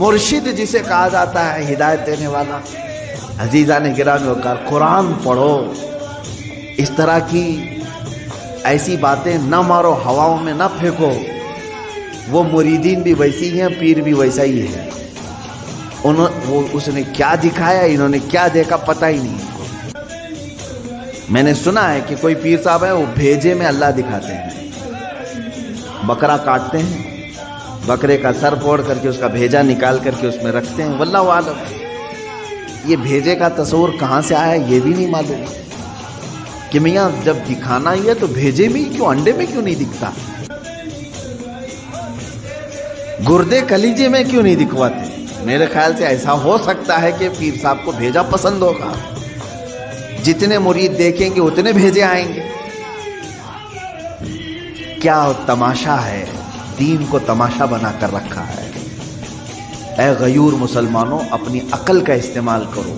مرشد جسے کہا جاتا ہے ہدایت دینے والا۔ عزیزان گرامی وقار، قرآن پڑھو، اس طرح کی ایسی باتیں نہ مارو، ہواؤں میں نہ پھینکو۔ وہ مریدین بھی ویسی ہیں، پیر بھی ویسا ہی ہے۔ اس نے کیا دکھایا، انہوں نے کیا دیکھا، پتہ ہی نہیں۔ میں نے سنا ہے کہ کوئی پیر صاحب ہے، وہ بھیجے میں اللہ دکھاتے ہیں، بکرا کاٹتے ہیں، بکرے کا سر پھوڑ کر کے اس کا بھیجا نکال کر کے اس میں رکھتے ہیں، واللہ عالم۔ یہ بھیجے کا تصور کہاں سے آیا یہ بھی نہیں معلوم کہ میاں جب دکھانا ہی ہے تو بھیجے میں کیوں، انڈے میں کیوں نہیں دکھتا، گردے کلیجے میں کیوں نہیں دکھواتے؟ میرے خیال سے ایسا ہو سکتا ہے کہ پیر صاحب کو بھیجا پسند ہوگا، جتنے مرید دیکھیں گے اتنے بھیجے آئیں گے۔ کیا تماشا ہے، دین کو تماشا بنا کر رکھا ہے۔ اے غیور مسلمانوں، اپنی عقل کا استعمال کرو۔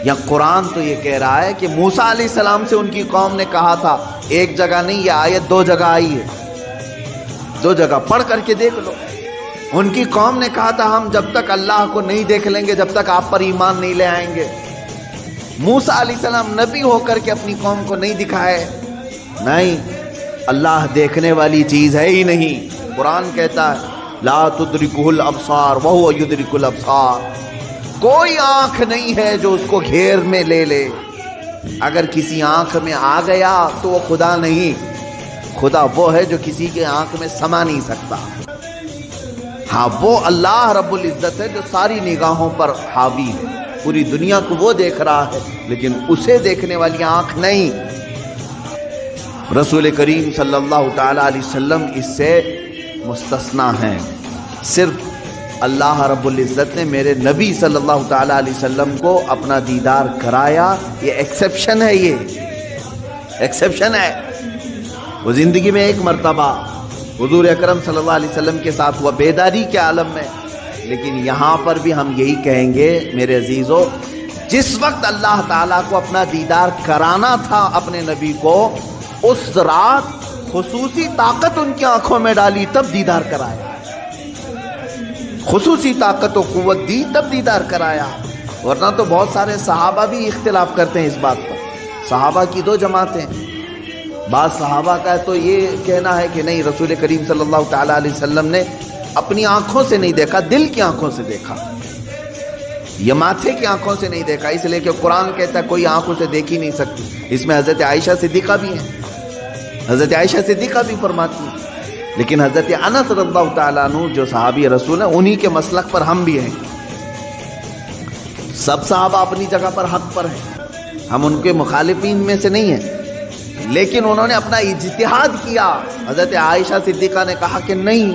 یا قرآن تو یہ کہہ رہا ہے کہ موسیٰ علیہ السلام سے ان کی قوم نے کہا تھا، ایک جگہ نہیں، یہ آیت 2 جگہ آئی ہے، 2 جگہ پڑھ کر کے دیکھ لو۔ ان کی قوم نے کہا تھا ہم جب تک اللہ کو نہیں دیکھ لیں گے، جب تک آپ پر ایمان نہیں لے آئیں گے۔ موسیٰ علیہ السلام نبی ہو کر کے اپنی قوم کو نہیں دکھائے، نہیں، اللہ دیکھنے والی چیز ہے ہی نہیں۔ قرآن کہتا ہے لا تدرکہ الابصار وہو یدرک الابصار، کوئی آنکھ نہیں ہے جو اس کو گھیر میں لے لے۔ اگر کسی آنکھ میں آ گیا تو وہ خدا نہیں، خدا وہ ہے جو کسی کے آنکھ میں سما نہیں سکتا۔ ہاں، وہ اللہ رب العزت ہے جو ساری نگاہوں پر حاوی ہے، پوری دنیا کو وہ دیکھ رہا ہے، لیکن اسے دیکھنے والی آنکھ نہیں۔ رسول کریم صلی اللہ تعالی علیہ وسلم اس سے مستثنا ہیں۔ صرف اللہ رب العزت نے میرے نبی صلی اللہ تعالی علیہ وسلم کو اپنا دیدار کرایا، یہ ایکسیپشن ہے، یہ ایکسیپشن ہے۔ وہ زندگی میں ایک مرتبہ حضور اکرم صلی اللہ علیہ وسلم کے ساتھ ہوا بیداری کے عالم میں، لیکن یہاں پر بھی ہم یہی کہیں گے میرے عزیزو، جس وقت اللہ تعالیٰ کو اپنا دیدار کرانا تھا اپنے نبی کو، اس رات خصوصی طاقت ان کی آنکھوں میں ڈالی، تب دیدار کرایا، خصوصی طاقت و قوت دی تب دیدار کرایا۔ ورنہ تو بہت سارے صحابہ بھی اختلاف کرتے ہیں اس بات پر۔ صحابہ کی 2 جماعتیں، بعض صحابہ کا تو یہ کہنا ہے کہ نہیں، رسول کریم صلی اللہ تعالی علیہ وسلم نے اپنی آنکھوں سے نہیں دیکھا، دل کی آنکھوں سے دیکھا، یہ ماتھے کی آنکھوں سے نہیں دیکھا، اس لیے کہ قرآن کہتا ہے کوئی آنکھوں سے دیکھ ہی نہیں سکتی۔ اس میں حضرت عائشہ صدیقہ بھی ہیں، حضرت عائشہ صدیقہ بھی فرماتی ہیں۔ لیکن حضرت انس رضی اللہ تعالیٰ عنہ جو صحابی رسول ہیں، انہی کے مسلک پر ہم بھی ہیں۔ سب صحابہ اپنی جگہ پر حق پر ہیں، ہم ان کے مخالفین میں سے نہیں ہیں، لیکن انہوں نے اپنا اجتہاد کیا۔ حضرت عائشہ صدیقہ نے کہا کہ نہیں،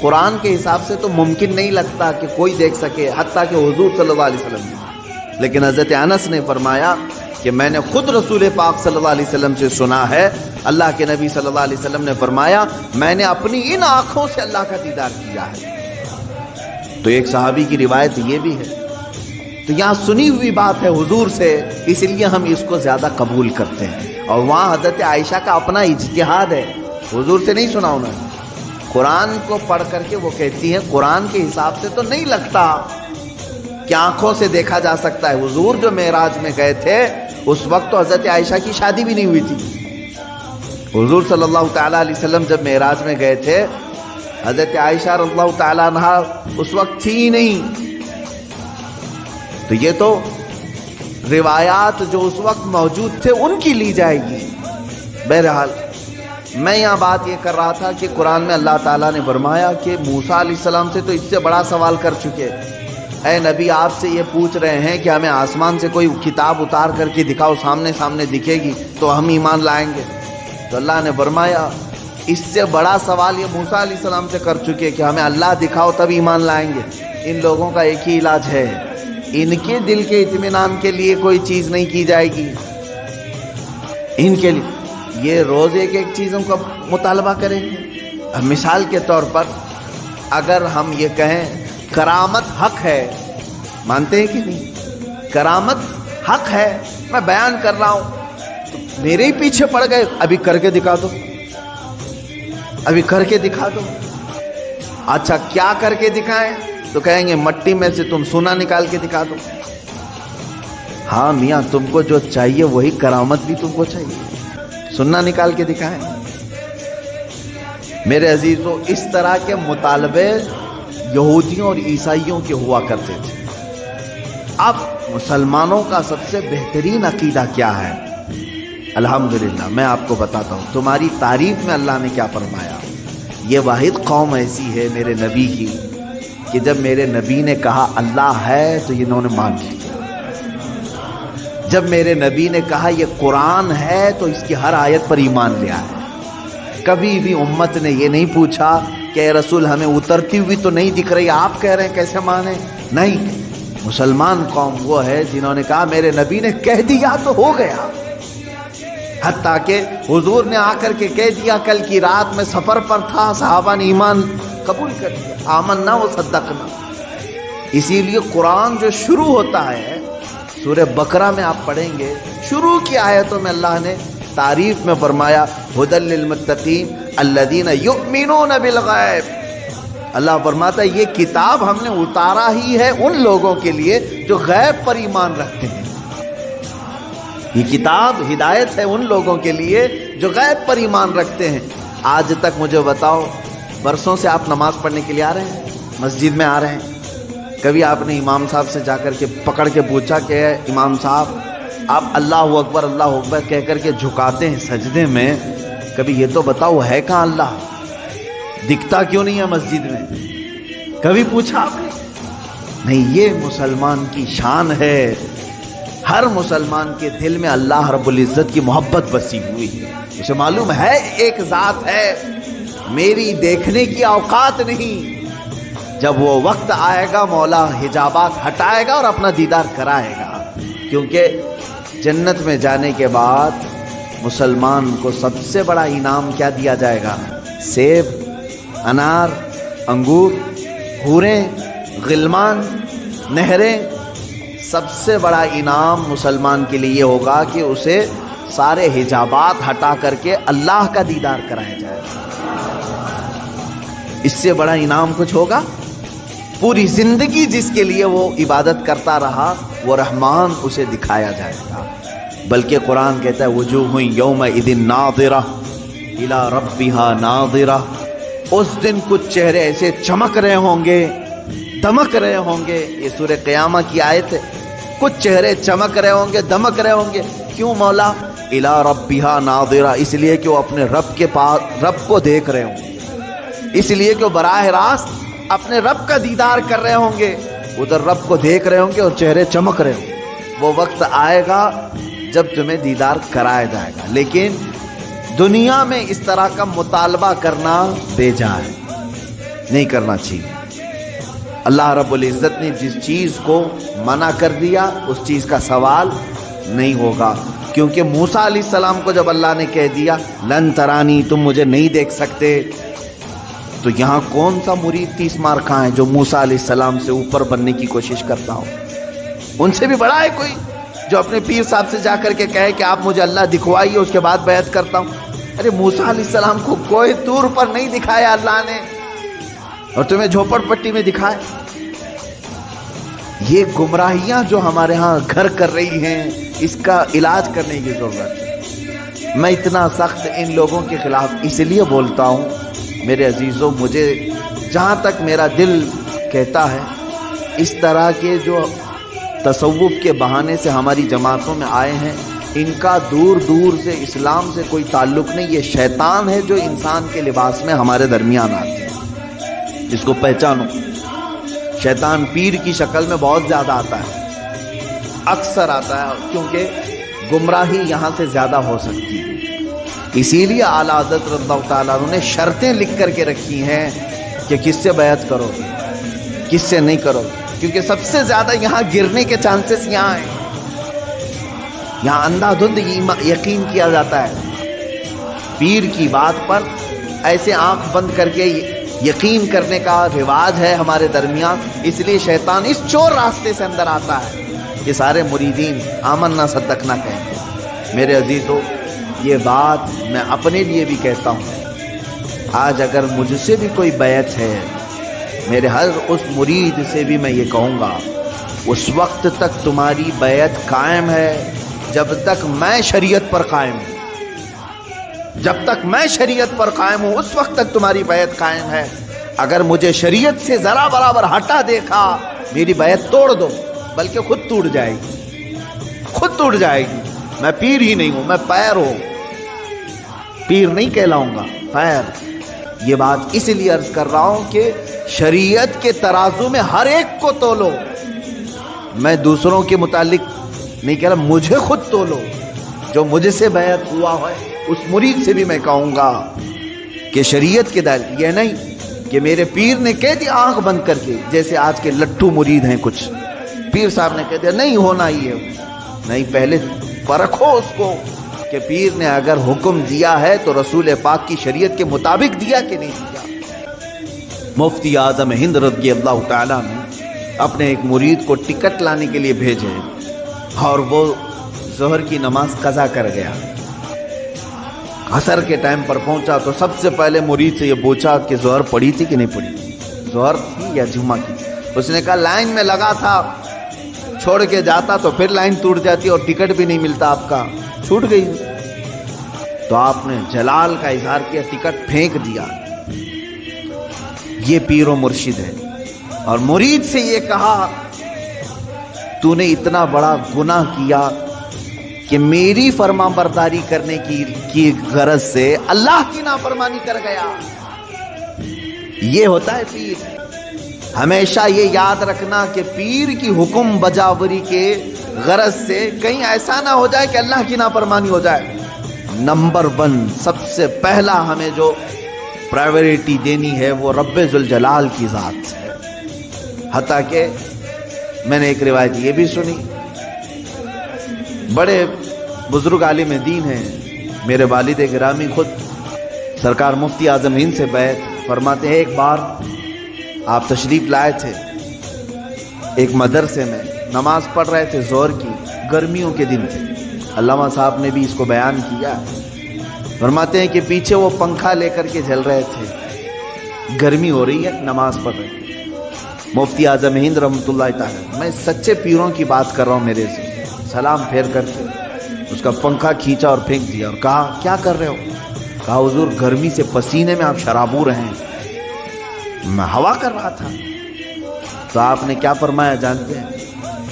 قرآن کے حساب سے تو ممکن نہیں لگتا کہ کوئی دیکھ سکے، حتیٰ کہ حضور صلی اللہ علیہ وسلم نے۔ لیکن حضرت انس نے فرمایا کہ میں نے خود رسول پاک صلی اللہ علیہ وسلم سے سنا ہے، اللہ کے نبی صلی اللہ علیہ وسلم نے فرمایا میں نے اپنی ان آنکھوں سے اللہ کا دیدار کیا ہے۔ تو ایک صحابی کی روایت یہ بھی ہے۔ تو یہاں سنی ہوئی بات ہے حضور سے، اس لیے ہم اس کو زیادہ قبول کرتے ہیں، اور وہاں حضرت عائشہ کا اپنا اجتہاد ہے، حضور سے نہیں سنا انہوں نے۔ قرآن کو پڑھ کر کے وہ کہتی ہیں قرآن کے حساب سے تو نہیں لگتا کہ آنکھوں سے دیکھا جا سکتا ہے۔ حضور جو معراج میں گئے تھے اس وقت تو حضرت عائشہ کی شادی بھی نہیں ہوئی تھی۔ حضور صلی اللہ تعالیٰ علیہ وسلم جب معراج میں گئے تھے، حضرت عائشہ رضی اللہ تعالیٰ عنہ اس وقت تھی ہی نہیں۔ تو یہ تو روایات جو اس وقت موجود تھے ان کی لی جائے گی۔ بہرحال میں یہاں بات یہ کر رہا تھا کہ قرآن میں اللہ تعالیٰ نے فرمایا کہ موسیٰ علیہ السلام سے تو اس سے بڑا سوال کر چکے، اے نبی آپ سے یہ پوچھ رہے ہیں کہ ہمیں آسمان سے کوئی کتاب اتار کر کے دکھاؤ، سامنے سامنے دکھے گی تو ہم ایمان لائیں گے۔ تو اللہ نے فرمایا اس سے بڑا سوال یہ موسیٰ علیہ السلام سے کر چکے کہ ہمیں اللہ دکھاؤ تب ایمان لائیں گے۔ ان لوگوں کا ایک ہی علاج ہے، ان کے دل کے اطمینان کے لیے کوئی چیز نہیں کی جائے گی، ان کے لیے یہ روز ایک ایک چیزوں کا مطالبہ کریں گے۔ اب مثال کے طور پر اگر ہم یہ کہیں کرامت حق ہے، مانتے ہیں کہ نہیں؟ کرامت حق ہے، میں بیان کر رہا ہوں تو میرے ہی پیچھے پڑ گئے، ابھی کر کے دکھا دو، ابھی کر کے دکھا دو۔ اچھا کیا کر کے دکھائیں؟ تو کہیں گے مٹی میں سے تم سونا نکال کے دکھا دو. ہاں میاں تم کو جو چاہیے وہی کرامت بھی تم کو چاہیے، سننا نکال کے دکھائیں. میرے عزیزو، اس طرح کے مطالبے یہودیوں اور عیسائیوں کے ہوا کرتے تھے. اب مسلمانوں کا سب سے بہترین عقیدہ کیا ہے؟ الحمدللہ میں آپ کو بتاتا ہوں. تمہاری تعریف میں اللہ نے کیا فرمایا. یہ واحد قوم ایسی ہے میرے نبی کی کہ جب میرے نبی نے کہا اللہ ہے تو انہوں نے مان لیا. جب میرے نبی نے کہا یہ قرآن ہے تو اس کی ہر آیت پر ایمان لیا ہے. کبھی بھی امت نے یہ نہیں پوچھا کہ اے رسول ہمیں اترتی ہوئی تو نہیں دکھ رہی، آپ کہہ رہے ہیں کیسے مانیں. نہیں، مسلمان قوم وہ ہے جنہوں نے کہا میرے نبی نے کہہ دیا تو ہو گیا. حتیٰ کہ حضور نے آ کر کے کہہ دیا کل کی رات میں سفر پر تھا، صحابہ نے ایمان قبول کر لیا، آمنا و صدقنا. اسی لیے قرآن جو شروع ہوتا ہے سورہ بقرہ میں آپ پڑھیں گے، شروع کی آیتوں میں اللہ نے تعریف میں فرمایا ھدی للمتقین الذین یؤمنون بالغیب. اللہ فرماتا ہے یہ کتاب ہم نے اتارا ہی ہے ان لوگوں کے لیے جو غیب پر ایمان رکھتے ہیں. یہ کتاب ہدایت ہے ان لوگوں کے لیے جو غیب پر ایمان رکھتے ہیں. آج تک مجھے بتاؤ، برسوں سے آپ نماز پڑھنے کے لیے آ رہے ہیں، مسجد میں آ رہے ہیں، کبھی آپ نے امام صاحب سے جا کر کے پکڑ کے پوچھا کہ امام صاحب آپ اللہ اکبر کہہ کر کے جھکاتے ہیں سجدے میں، کبھی یہ تو بتاؤ ہے کہاں اللہ، دکھتا کیوں نہیں ہے مسجد میں؟ کبھی پوچھا آپ نے؟ نہیں. یہ مسلمان کی شان ہے. ہر مسلمان کے دل میں اللہ رب العزت کی محبت بسی ہوئی ہے. اسے معلوم ہے ایک ذات ہے، میری دیکھنے کی اوقات نہیں. جب وہ وقت آئے گا مولا حجابات ہٹائے گا اور اپنا دیدار کرائے گا. کیونکہ جنت میں جانے کے بعد مسلمان کو سب سے بڑا انعام کیا دیا جائے گا؟ سیب، انار، انگور، حوریں، غلمان، نہریں. سب سے بڑا انعام مسلمان کے لیے ہوگا کہ اسے سارے حجابات ہٹا کر کے اللہ کا دیدار کرایا جائے گا. اس سے بڑا انعام کچھ ہوگا؟ پوری زندگی جس کے لیے وہ عبادت کرتا رہا وہ رحمان اسے دکھایا جائے گا. بلکہ قرآن کہتا ہے وجوہ یومئذ ناظرہ الی ربہا ناظرہ. اس دن کچھ چہرے ایسے چمک رہے ہوں گے، دمک رہے ہوں گے. یہ سورہ قیامہ کی آیت ہے. کچھ چہرے چمک رہے ہوں گے، دمک رہے ہوں گے. کیوں مولا؟ الی ربہا ناظرہ، اس لیے کہ وہ اپنے رب کے پاس رب کو دیکھ رہے ہوں گے، اس لیے کہ وہ براہ راست اپنے رب کا دیدار کر رہے ہوں گے. ادھر رب کو دیکھ رہے ہوں گے اور چہرے چمک رہے ہوں گے. وہ وقت آئے گا جب تمہیں دیدار کرایا جائے گا. لیکن دنیا میں اس طرح کا مطالبہ کرنا بیجا ہے، نہیں کرنا چاہیے. اللہ رب العزت نے جس چیز کو منع کر دیا اس چیز کا سوال نہیں ہوگا. کیونکہ موسیٰ علیہ السلام کو جب اللہ نے کہہ دیا لن ترانی، تم مجھے نہیں دیکھ سکتے، تو یہاں کون سا مرید 30 مار کھاں ہے جو موسیٰ علیہ السلام سے اوپر بننے کی کوشش کرتا ہو؟ ان سے بھی بڑا ہے کوئی جو اپنے پیر صاحب سے جا کر کے کہے کہ آپ مجھے اللہ دکھوائیے اس کے بعد بیعت کرتا ہوں. ارے موسیٰ علیہ السلام کو کوئی طور پر نہیں دکھایا اللہ نے، اور تمہیں جھوپڑ پٹی میں دکھائے. یہ گمراہیاں جو ہمارے ہاں گھر کر رہی ہیں اس کا علاج کرنے کی ضرورت ہے. میں اتنا سخت ان لوگوں کے خلاف اس لیے بولتا ہوں میرے عزیزوں، مجھے جہاں تک میرا دل کہتا ہے اس طرح کے جو تصوف کے بہانے سے ہماری جماعتوں میں آئے ہیں ان کا دور دور سے اسلام سے کوئی تعلق نہیں. یہ شیطان ہے جو انسان کے لباس میں ہمارے درمیان آتے ہیں. اس کو پہچانو. شیطان پیر کی شکل میں بہت زیادہ آتا ہے، اکثر آتا ہے، کیونکہ گمراہی یہاں سے زیادہ ہو سکتی ہے. اسی لیے اعلیٰ حضرت رضی اللہ تعالیٰ عنہ نے شرطیں لکھ کر کے رکھی ہیں کہ کس سے بیعت کرو گے، کس سے نہیں کرو گے. کیونکہ سب سے زیادہ یہاں گرنے کے چانسز یہاں ہیں. یہاں اندھا دھند یقین کیا جاتا ہے. پیر کی بات پر ایسے آنکھ بند کر کے یقین کرنے کا رواج ہے ہمارے درمیان. اس لیے شیطان اس چور راستے سے اندر آتا ہے کہ سارے مریدین آمنا صدقنا کہیں. میرے عزیزو، یہ بات میں اپنے لیے بھی کہتا ہوں. آج اگر مجھ سے بھی کوئی بیعت ہے، میرے ہر اس مرید سے بھی میں یہ کہوں گا، اس وقت تک تمہاری بیعت قائم ہے جب تک میں شریعت پر قائم ہوں، جب تک میں شریعت پر قائم ہوں اس وقت تک تمہاری بیعت قائم ہے۔ اگر مجھے شریعت سے ذرا برابر ہٹا دیکھا، میری بیعت توڑ دو، بلکہ خود ٹوٹ جائے گی، خود ٹوٹ جائے گی۔ میں پیر ہی نہیں ہوں، میں پیر ہوں، پیر نہیں کہلاؤں گا، پیر۔ یہ بات اس لیے عرض کر رہا ہوں کہ شریعت کے ترازو میں ہر ایک کو تولو، میں دوسروں کے متعلق نہیں کہہ رہا، مجھے خود تولو۔ جو مجھ سے بیعت ہوا ہے اس مرید سے بھی میں کہوں گا کہ شریعت کے دائرے، یہ نہیں کہ میرے پیر نے کہہ دیا آنکھ بند کر کے، جیسے آج کے لٹھو مرید ہیں کچھ، پیر صاحب نے کہہ دیا نہیں ہونا ہی ہے، نہیں، پہلے پرکھو اس کو کہ پیر نے اگر حکم دیا ہے تو رسول پاک کی شریعت کے مطابق دیا کہ نہیں دیا۔ مفتی اعظم ہند رضی اللہ تعالیٰ نے اپنے ایک مرید کو ٹکٹ لانے کے لیے بھیجے اور وہ ظہر کی نماز قضا کر گیا۔ عصر کے ٹائم پر پہنچا تو سب سے پہلے مرید سے یہ پوچھا کہ ظہر پڑھی تھی کہ نہیں پڑھی، ظہر تھی یا جمعہ کی؟ اس نے کہا لائن میں لگا تھا، چھوڑ کے جاتا تو پھر لائن ٹوٹ جاتی اور ٹکٹ بھی نہیں ملتا، آپ کا چھوٹ گئی۔ تو آپ نے جلال کا اظہار کیا، ٹکٹ پھینک دیا۔ یہ پیر و مرشد ہے۔ اور مرید سے یہ کہا تو نے اتنا بڑا گناہ کیا کہ میری فرما برداری کرنے کی غرض سے اللہ کی نافرمانی کر گیا۔ یہ ہوتا ہے پیر۔ ہمیشہ یہ یاد رکھنا کہ پیر کی حکم بجاوری کے غرض سے کہیں ایسا نہ ہو جائے کہ اللہ کی نافرمانی ہو جائے۔ نمبر 1 سب سے پہلا ہمیں جو پرائیورٹی دینی ہے وہ رب ذوالجلال کی ذات ہے۔ حتیٰ کہ میں نے ایک روایت یہ بھی سنی، بڑے بزرگ عالم دین ہیں، میرے والد گرامی خود سرکار مفتی اعظم ہند سے بیعت فرماتے ہیں۔ ایک بار آپ تشریف لائے تھے ایک مدرسے میں، نماز پڑھ رہے تھے ظہر کی، گرمیوں کے دن تھے، علامہ صاحب نے بھی اس کو بیان کیا۔ فرماتے ہیں کہ پیچھے وہ پنکھا لے کر کے جل رہے تھے، گرمی ہو رہی ہے، نماز پڑھ رہے تھے۔ مفتی اعظم ہند رحمۃ اللہ تعالی، میں سچے پیروں کی بات کر رہا ہوں، میرے سے سلام پھیر کر کے اس کا پنکھا کھینچا اور پھینک دیا اور کہا کیا کر رہے ہو؟ کہا حضور گرمی سے پسینے میں آپ شرابور ہیں، میں ہوا کر رہا تھا۔ تو آپ نے کیا فرمایا جانتے ہیں؟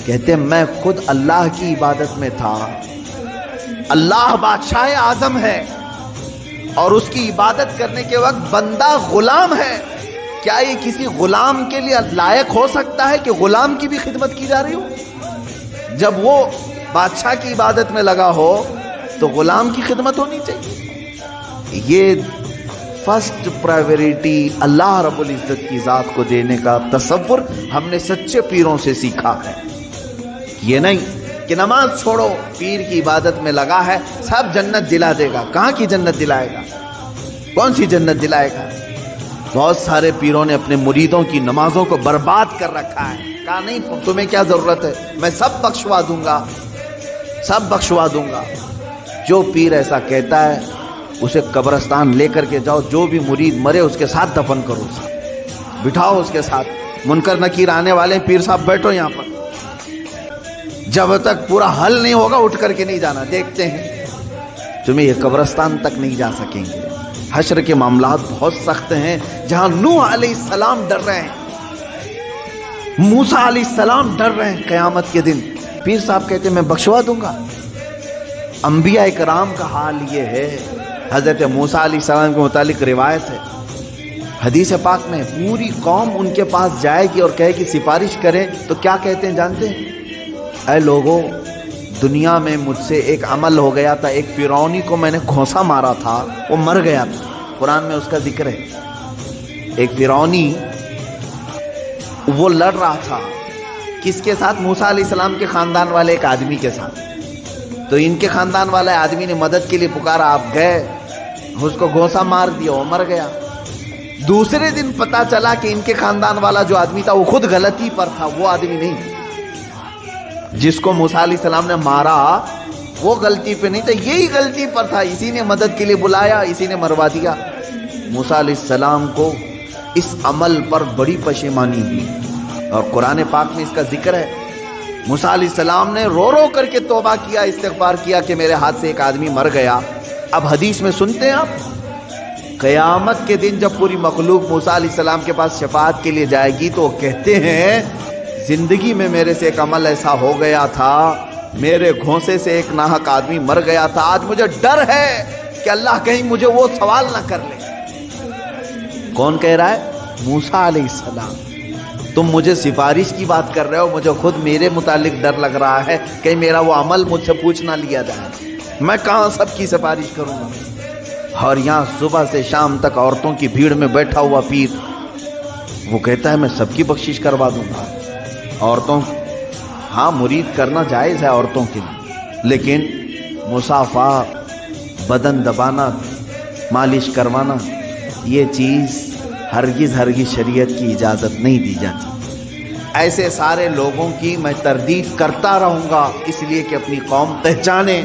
کہتے ہیں میں خود اللہ کی عبادت میں تھا، اللہ بادشاہ اعظم ہے اور اس کی عبادت کرنے کے وقت بندہ غلام ہے، کیا یہ کسی غلام کے لیے لائق ہو سکتا ہے کہ غلام کی بھی خدمت کی جا رہی ہو؟ جب وہ بادشاہ کی عبادت میں لگا ہو تو غلام کی خدمت ہونی چاہیے۔ یہ فرسٹ پرائیورٹی اللہ رب العزت کی ذات کو دینے کا تصور ہم نے سچے پیروں سے سیکھا ہے۔ یہ نہیں کہ نماز چھوڑو، پیر کی عبادت میں لگا ہے، سب جنت دلا دے گا۔ کہاں کی جنت دلائے گا؟ کون سی جنت دلائے گا؟ بہت سارے پیروں نے اپنے مریدوں کی نمازوں کو برباد کر رکھا ہے، کہا نہیں تمہیں کیا ضرورت ہے، میں سب بخشوا دوں گا، سب بخشوا دوں گا۔ جو پیر ایسا کہتا ہے اسے قبرستان لے کر کے جاؤ، جو بھی مرید مرے اس کے ساتھ دفن کرو، اسے بٹھاؤ اس کے ساتھ۔ منکر نکیر آنے والے پیر صاحب بیٹھو یہاں پر، جب تک پورا حل نہیں ہوگا اٹھ کر کے نہیں جانا، دیکھتے ہیں تمہیں یہ قبرستان تک نہیں جا سکیں گے۔ حشر کے معاملات بہت سخت ہیں، جہاں نوح علیہ السلام ڈر رہے ہیں، موسیٰ علیہ السلام ڈر رہے ہیں قیامت کے دن، پیر صاحب کہتے ہیں میں بخشوا دوں گا۔ انبیاء کرام کا حال یہ ہے۔ حضرت موسیٰ علیہ السلام کے متعلق روایت ہے حدیث پاک میں، پوری قوم ان کے پاس جائے گی اور کہے کہ سفارش کریں، تو کیا کہتے ہیں جانتے ہیں؟ اے لوگوں، دنیا میں مجھ سے ایک عمل ہو گیا تھا، ایک فرعونی کو میں نے گھونسا مارا تھا، وہ مر گیا تھا، قرآن میں اس کا ذکر ہے۔ ایک فرعونی وہ لڑ رہا تھا، کس کے ساتھ؟ موسیٰ علیہ السلام کے خاندان والے ایک آدمی کے ساتھ۔ تو ان کے خاندان والے آدمی نے مدد کے لیے پکارا، آپ گئے، اس کو گھونسا مار دیا، وہ مر گیا۔ دوسرے دن پتا چلا کہ ان کے خاندان والا جو آدمی تھا وہ خود غلطی پر تھا، وہ آدمی نہیں جس کو موسیٰ علیہ السلام نے مارا، وہ غلطی پہ نہیں تھا، یہی غلطی پر تھا، اسی نے مدد کے لیے بلایا، اسی نے مروا دیا۔ موسیٰ علیہ السلام کو اس عمل پر بڑی پشیمانی ہوئی، اور قرآن پاک میں اس کا ذکر ہے۔ موسیٰ علیہ السلام نے رو رو کر کے توبہ کیا، استغفار کیا کہ میرے ہاتھ سے ایک آدمی مر گیا۔ اب حدیث میں سنتے ہیں آپ، قیامت کے دن جب پوری مخلوق موسیٰ علیہ السلام کے پاس شفاعت کے لیے جائے گی تو وہ کہتے ہیں زندگی میں میرے سے ایک عمل ایسا ہو گیا تھا، میرے گھونسے سے ایک ناحق آدمی مر گیا تھا، آج مجھے ڈر ہے کہ اللہ کہیں مجھے وہ سوال نہ کر لے۔ کون کہہ رہا ہے؟ موسیٰ علیہ السلام۔ تم مجھے سفارش کی بات کر رہے ہو، مجھے خود میرے متعلق ڈر لگ رہا ہے کہ میرا وہ عمل مجھ سے پوچھ نہ لیا جائے، میں کہاں سب کی سفارش کروں گا۔ اور یہاں صبح سے شام تک عورتوں کی بھیڑ میں بیٹھا ہوا پیر، وہ کہتا ہے میں سب کی بخشش کروا دوں گا۔ عورتوں، ہاں مرید کرنا جائز ہے عورتوں کے لیے، لیکن مصافحہ، بدن دبانا، مالش کروانا، یہ چیز ہرگز شریعت کی اجازت نہیں دی جاتی۔ ایسے سارے لوگوں کی میں تردید کرتا رہوں گا، اس لیے کہ اپنی قوم پہچانے۔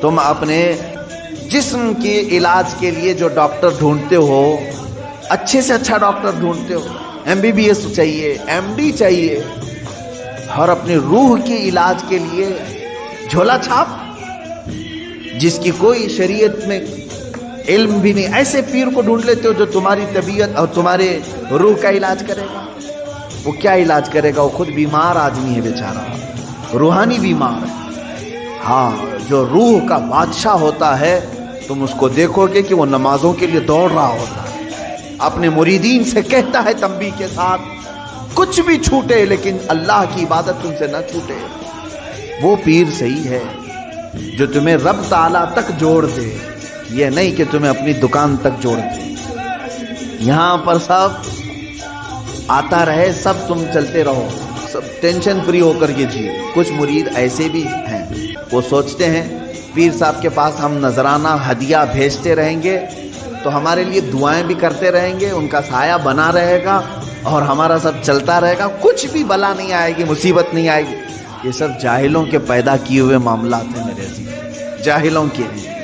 تم اپنے جسم کے علاج کے لیے جو ڈاکٹر ڈھونڈتے ہو، اچھے سے اچھا ڈاکٹر ڈھونڈتے ہو، MBBS چاہیے، MD چاہیے، اور اپنی روح کے علاج کے لیے جھولا چھاپ، جس کی کوئی شریعت میں علم بھی نہیں، ایسے پیر کو ڈھونڈ لیتے ہو جو تمہاری طبیعت اور تمہارے روح کا علاج کرے گا۔ وہ کیا علاج کرے گا؟ وہ خود بیمار آدمی ہے بیچارہ، روحانی بیمار ہے۔ ہاں، جو روح کا بادشاہ ہوتا ہے تم اس کو دیکھو گے کہ وہ نمازوں کے لیے دوڑ رہا ہوتا ہے، اپنے مریدین سے کہتا ہے تنبیہ کے ساتھ کچھ بھی چھوٹے لیکن اللہ کی عبادت تم سے نہ چھوٹے۔ وہ پیر صحیح ہے جو تمہیں رب تعالیٰ تک جوڑ دے، یہ نہیں کہ تمہیں اپنی دکان تک جوڑ دے۔ یہاں پر سب آتا رہے، سب تم چلتے رہو، سب ٹینشن فری ہو کر کے جیو۔ کچھ مرید ایسے بھی ہیں، وہ سوچتے ہیں پیر صاحب کے پاس ہم نذرانہ ہدیہ بھیجتے رہیں گے تو ہمارے لیے دعائیں بھی کرتے رہیں گے، ان کا سایہ بنا رہے گا اور ہمارا سب چلتا رہے گا، کچھ بھی بلا نہیں آئے گی، مصیبت نہیں آئے گی۔ یہ سب جاہلوں کے پیدا کیے ہوئے معاملات ہیں میرے عزیز، جاہلوں کے ہیں۔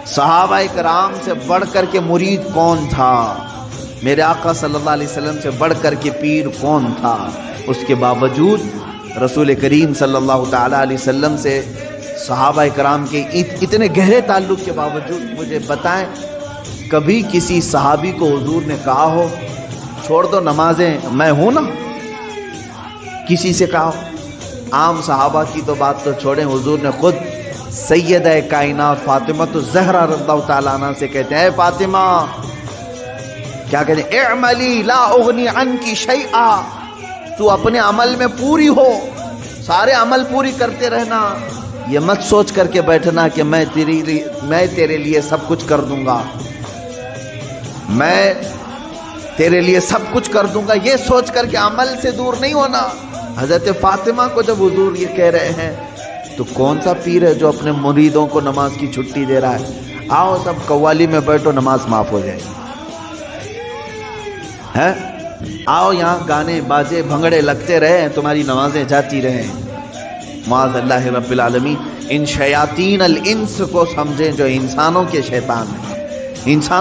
صحابہ کرام سے بڑھ کر کے مرید کون تھا؟ میرے آقا صلی اللہ علیہ وسلم سے بڑھ کر کے پیر کون تھا؟ اس کے باوجود رسول کریم صلی اللہ تعالی علیہ وسلم سے صحابہ کرام کے اتنے گہرے تعلق کے باوجود مجھے بتائیں کبھی کسی صحابی کو حضور نے کہا ہو چھوڑ دو نمازیں میں ہوں نا؟ کسی سے کہا ہو؟ عام صحابہ کی تو بات تو چھوڑیں، حضور نے خود سیدہ کائنات فاطمہ الزہرا رضی اللہ تعالیٰ عنہ سے کہتے ہیں، اے فاطمہ، کیا کہتے ہیں؟ اعملی لا اغنی عنکی شیئا، تو اپنے عمل میں پوری ہو، سارے عمل پوری کرتے رہنا، یہ مت سوچ کر کے بیٹھنا کہ میں تیرے لیے سب کچھ کر دوں گا، میں تیرے لیے سب کچھ کر دوں گا، یہ سوچ کر کے عمل سے دور نہیں ہونا۔ حضرت فاطمہ کو جب حضور یہ کہہ رہے ہیں تو کون سا پیر ہے جو اپنے مریدوں کو نماز کی چھٹی دے رہا ہے؟ آؤ سب قوالی میں بیٹھو، نماز معاف ہو جائے گی، ہے؟ آؤ یہاں گانے باجے بھنگڑے لگتے رہے، تمہاری نمازیں جاتی رہیں۔ معاذ اللہ رب العالمین ان شیاطین الانس کو سمجھیں جو انسانوں کے شیطان ہیں، انسان